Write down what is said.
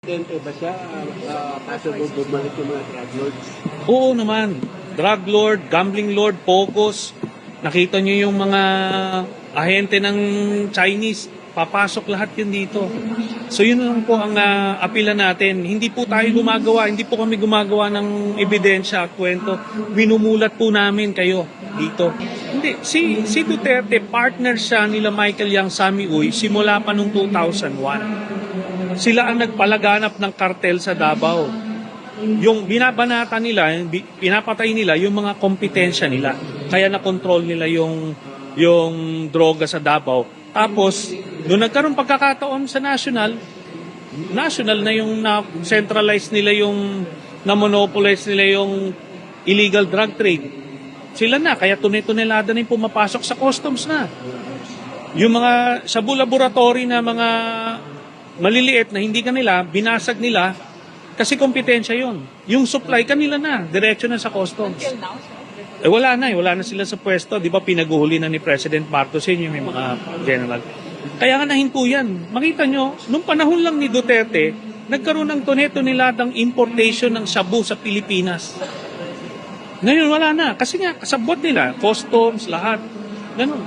konsistente ba siya? Possible bumalik yung mga drug lords? Oo naman. Drug lord, gambling lord, Pocos. Nakita nyo yung mga ahente ng Chinese. Papasok lahat yun dito. So yun lang po ang apila natin. Hindi po tayo gumagawa, hindi po kami gumagawa ng ebidensya at kwento. Binumulat po namin kayo dito. Hindi, si Duterte, partner siya nila Michael Yang Sami Uy simula pa noong 2001. Sila ang nagpalaganap ng kartel sa Davao. Yung binabanata nila, pinapatay nila yung mga kompetensya nila. Kaya na-control nila yung droga sa Davao. Tapos, doon nagkaroon pagkakataon sa national na yung na-centralize nila yung na-monopolize nila yung illegal drug trade. Sila na, kaya tunay-tunelada na yung pumapasok sa customs na. Yung mga sabu laboratory na mga maliliit na hindi kanila, binasag nila kasi kompetensya yon. Yung supply kanila na, diretso na sa customs. Wala na sila sa pwesto. Di ba pinaguhuli na ni President Marcos yung may mga general. Kaya nga nahinto yan. Makita nyo, nung panahon lang ni Duterte, nagkaroon ng tunay-tuneladang importation ng shabu sa Pilipinas. Ngayon wala na. Kasi nga, kasabot nila, customs, lahat. Ganun.